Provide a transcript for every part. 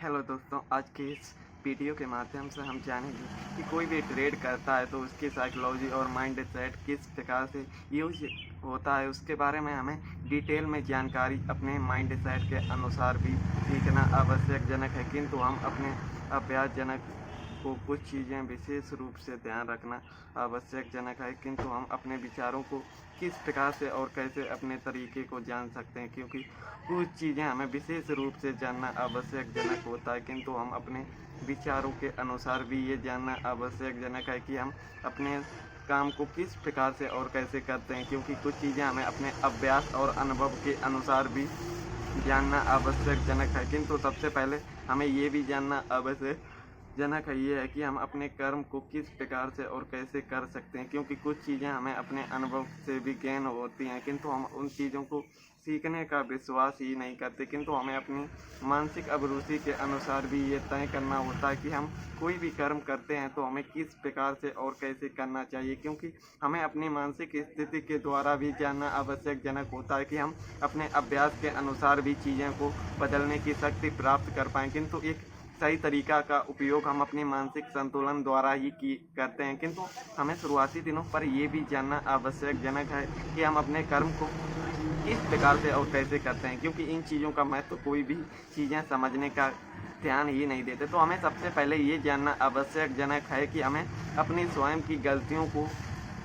Hello दोस्तों, आज के इस वीडियो के माध्यम से हम जानेंगे कि कोई भी ट्रेड करता है तो उसकी साइकोलॉजी और माइंड सेट किस प्रकार से यूज होता है। उसके बारे में हमें डिटेल में जानकारी अपने माइंड सेट के अनुसार भी सीखना आवश्यकजनक है, किंतु हम अपने अभ्यासजनक को कुछ चीज़ें विशेष रूप से ध्यान रखना आवश्यकजनक है, किंतु हम अपने विचारों को किस प्रकार से और कैसे अपने तरीके को जान सकते हैं, क्योंकि कुछ चीज़ें हमें विशेष रूप से जानना आवश्यकजनक होता है, किंतु हम अपने विचारों के अनुसार भी ये जानना आवश्यकजनक है कि हम अपने काम को किस प्रकार से और कैसे करते हैं, क्योंकि कुछ चीज़ें हमें अपने अभ्यास और अनुभव के अनुसार भी जानना आवश्यकजनक है। किंतु सबसे पहले हमें ये भी जानना आवश्यकजनक है ये है कि हम अपने कर्म को किस प्रकार से और कैसे कर सकते हैं, क्योंकि कुछ चीज़ें हमें अपने अनुभव से भी ज्ञान होती हैं, किंतु हम उन चीज़ों को सीखने का विश्वास ही नहीं करते, किंतु हमें अपनी मानसिक अभिरुचि के अनुसार भी ये तय करना होता है कि हम कोई भी कर्म करते हैं तो हमें किस प्रकार से और कैसे करना चाहिए, क्योंकि हमें अपनी मानसिक स्थिति के द्वारा भी जानना आवश्यकजनक होता है कि हम अपने अभ्यास के अनुसार भी चीज़ों को बदलने की शक्ति प्राप्त कर पाएँ। किंतु एक सही तरीका का उपयोग हम अपने मानसिक संतुलन द्वारा ही करते हैं, किंतु हमें शुरुआती दिनों पर ये भी जानना आवश्यकजनक है कि हम अपने कर्म को किस प्रकार से और कैसे करते हैं, क्योंकि इन चीज़ों का महत्व कोई भी चीज़ें समझने का ध्यान ही नहीं देते। तो हमें सबसे पहले ये जानना आवश्यकजनक है कि हमें अपनी स्वयं की गलतियों को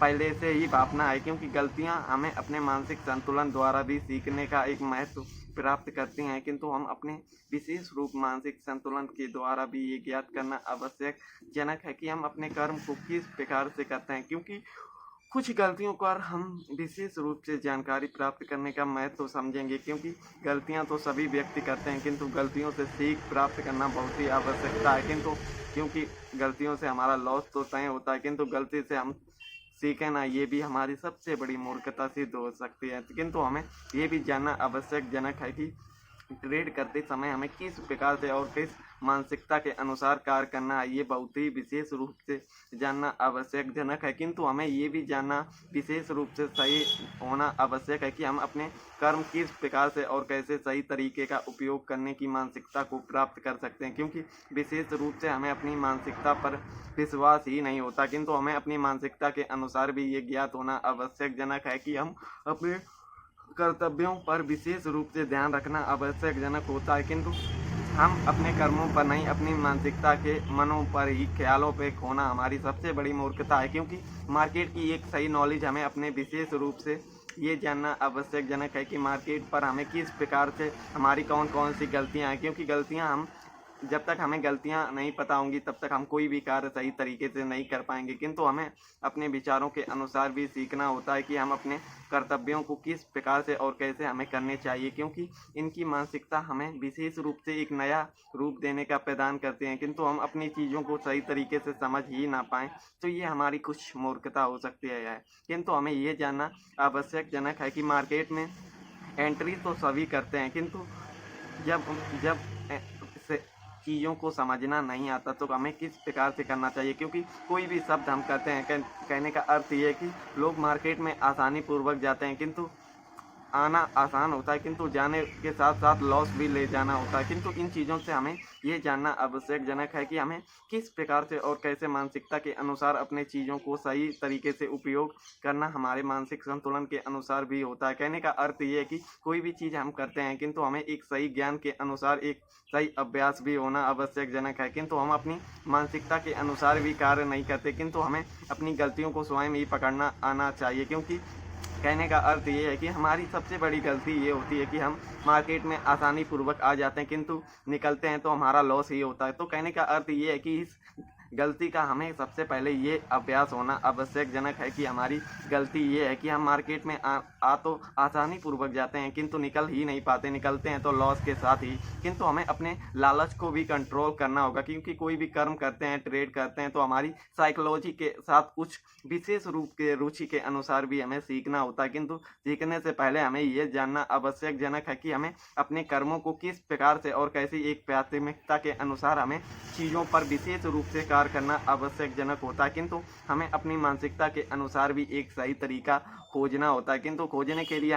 पहले से ही भापना है, क्योंकि गलतियां हमें अपने मानसिक संतुलन द्वारा भी सीखने का एक महत्व प्राप्त करती हैं, किंतु हम अपने विशेष रूप मानसिक संतुलन के द्वारा भी ये ज्ञात करना आवश्यकजनक है कि हम अपने कर्म को किस प्रकार से करते हैं, क्योंकि कुछ गलतियों पर हम विशेष रूप से जानकारी प्राप्त करने का महत्व समझेंगे, क्योंकि गलतियां तो सभी व्यक्ति करते हैं, किंतु गलतियों से सीख प्राप्त करना बहुत ही आवश्यकता है। किंतु क्योंकि गलतियों से हमारा लॉस तो तय होता है, किंतु गलती से हम सीखें ना, ये भी हमारी सबसे बड़ी मूर्खता सिद्ध हो सकती है। किंतु हमें ये भी जानना आवश्यकजनक है कि ट्रेड करते समय हमें किस प्रकार से और किस मानसिकता के अनुसार कार्य करना है, ये बहुत ही विशेष रूप से जानना आवश्यकजनक है। किंतु हमें ये भी जानना विशेष रूप से सही होना आवश्यक है कि हम अपने कर्म किस प्रकार से और कैसे सही तरीके का उपयोग करने की मानसिकता को प्राप्त कर सकते हैं, क्योंकि विशेष रूप से हमें अपनी मानसिकता पर विश्वास ही नहीं होता, किंतु हमें अपनी मानसिकता के अनुसार भी ये ज्ञात होना आवश्यकजनक है कि हम अपने कर्तव्यों पर विशेष रूप से ध्यान रखना आवश्यकजनक होता है, किंतु हम अपने कर्मों पर नहीं, अपनी मानसिकता के मनों पर ही ख्यालों पे खोना हमारी सबसे बड़ी मूर्खता है, क्योंकि मार्केट की एक सही नॉलेज हमें अपने विशेष रूप से ये जानना आवश्यकजनक है कि मार्केट पर हमें किस प्रकार से हमारी कौन कौन सी गलतियाँ हैं, क्योंकि गलतियाँ हम जब तक हमें गलतियां नहीं पता होंगी तब तक हम कोई भी कार्य सही तरीके से नहीं कर पाएंगे। किंतु हमें अपने विचारों के अनुसार भी सीखना होता है कि हम अपने कर्तव्यों को किस प्रकार से और कैसे हमें करने चाहिए, क्योंकि इनकी मानसिकता हमें विशेष रूप से एक नया रूप देने का प्रदान करते हैं, किंतु हम अपनी चीज़ों को सही तरीके से समझ ही ना पाएँ तो ये हमारी कुछ मूर्खता हो सकती है। किंतु हमें ये जानना आवश्यकजनक है कि मार्केट में एंट्री तो सभी करते हैं, किंतु जब जब चीज़ों को समझना नहीं आता तो हमें किस प्रकार से करना चाहिए, क्योंकि कोई भी शब्द हम कहते हैं कहने का अर्थ ये है कि लोग मार्केट में आसानी पूर्वक जाते हैं, किंतु आना आसान होता है, किंतु जाने के साथ साथ लॉस भी ले जाना होता है। किंतु इन चीज़ों से हमें ये जानना आवश्यकजनक है कि हमें किस प्रकार से और कैसे मानसिकता के अनुसार अपने चीज़ों को सही तरीके से उपयोग करना हमारे मानसिक संतुलन के अनुसार भी होता है। कहने का अर्थ ये है कि कोई भी चीज़ हम करते हैं, किंतु हमें एक सही ज्ञान के अनुसार एक सही अभ्यास भी होना आवश्यकजनक है, किंतु हम अपनी मानसिकता के अनुसार भी कार्य नहीं करते, किंतु हमें अपनी गलतियों को स्वयं ही पकड़ना आना चाहिए। क्योंकि कहने का अर्थ ये है कि हमारी सबसे बड़ी गलती ये होती है कि हम मार्केट में आसानी पूर्वक आ जाते हैं, किंतु निकलते हैं तो हमारा लॉस ही होता है। तो कहने का अर्थ ये है कि इस गलती का हमें सबसे पहले ये अभ्यास होना आवश्यकजनक है कि हमारी गलती ये है कि हम मार्केट में आ तो आसानी पूर्वक जाते हैं, किंतु निकल ही नहीं पाते, निकलते हैं तो लॉस के साथ ही। किंतु हमें अपने लालच को भी कंट्रोल करना होगा, क्योंकि कोई भी कर्म करते हैं, ट्रेड करते हैं तो हमारी साइकोलॉजी के साथ कुछ विशेष रूप के रुचि के अनुसार भी हमें सीखना होता है, किंतु सीखने से पहले हमें ये जानना आवश्यकजनक है कि हमें अपने कर्मों को किस प्रकार से और कैसी एक प्राथमिकता के अनुसार हमें चीज़ों पर विशेष रूप से कार्य करना आवश्यकजनक होता है, किंतु हमें अपनी मानसिकता के अनुसार भी एक सही तरीका खोजना होता है। किंतु खोजने के लिए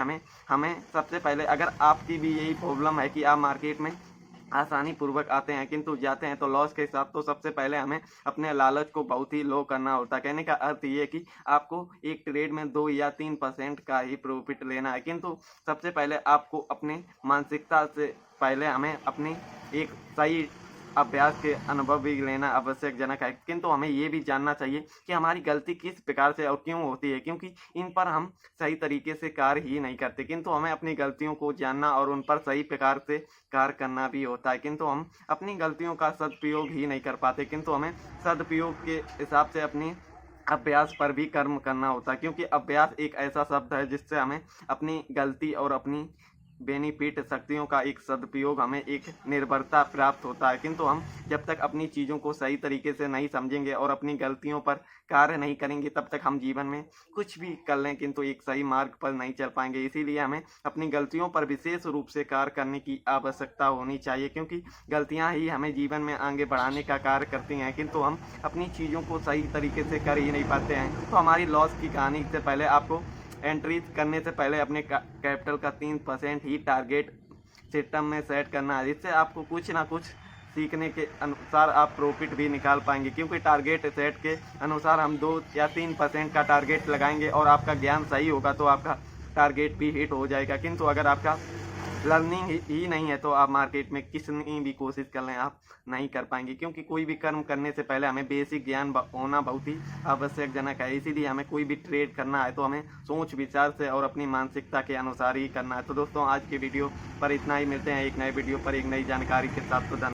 हमें सबसे पहले, अगर आपकी भी यही प्रॉब्लम है कि आप मार्केट में आसानी पूर्वक आते हैं, किंतु जाते हैं तो लॉस के साथ। तो सबसे पहले हमें अपने लालच को बहुत ही लो करना होता है। कहने का अर्थ ये है कि आपको एक ट्रेड में 2 या 3% का ही प्रॉफिट लेना है, किंतु सबसे पहले आपको अपनी मानसिकता से पहले हमें अपनी एक सही अभ्यास के अनुभव भी लेना आवश्यकजनक है। किंतु हमें ये भी जानना चाहिए कि हमारी गलती किस प्रकार से और क्यों होती है, क्योंकि इन पर हम सही तरीके से कार्य ही नहीं करते। किंतु हमें अपनी गलतियों को जानना और उन पर सही प्रकार से कार्य करना भी होता है, किंतु हम अपनी गलतियों का सदुपयोग ही नहीं कर पाते। किंतु हमें सदुपयोग के हिसाब से अपनी अभ्यास पर भी कर्म करना होता है, क्योंकि अभ्यास एक ऐसा शब्द है जिससे हमें अपनी गलती और अपनी बेनिफिट शक्तियों का एक सदुपयोग, हमें एक निर्भरता प्राप्त होता है। किंतु हम जब तक अपनी चीज़ों को सही तरीके से नहीं समझेंगे और अपनी गलतियों पर कार्य नहीं करेंगे, तब तक हम जीवन में कुछ भी कर लें किंतु एक सही मार्ग पर नहीं चल पाएंगे। इसीलिए हमें अपनी गलतियों पर विशेष रूप से कार्य करने की आवश्यकता होनी चाहिए, क्योंकि गलतियां ही हमें जीवन में आगे बढ़ाने का कार्य करती हैं। किंतु हम अपनी चीज़ों को सही तरीके से कर ही नहीं पाते हैं। तो हमारी लॉस की कहानी से पहले आपको एंट्री करने से पहले अपने कैपिटल का 3% ही टारगेट सिस्टम में सेट करना है, जिससे आपको कुछ ना कुछ सीखने के अनुसार आप प्रॉफिट भी निकाल पाएंगे। क्योंकि टारगेट सेट के अनुसार हम 2 या 3% का टारगेट लगाएंगे और आपका ज्ञान सही होगा तो आपका टारगेट भी हिट हो जाएगा। किंतु अगर आपका लर्निंग ही नहीं है तो आप मार्केट में कितनी भी कोशिश कर लें आप नहीं कर पाएंगे, क्योंकि कोई भी कर्म करने से पहले हमें बेसिक ज्ञान होना बहुत ही आवश्यकजनक है। इसीलिए हमें कोई भी ट्रेड करना है तो हमें सोच विचार से और अपनी मानसिकता के अनुसार ही करना है। तो दोस्तों आज की वीडियो पर इतना ही, मिलते हैं एक नए वीडियो पर एक नई जानकारी के साथ। तो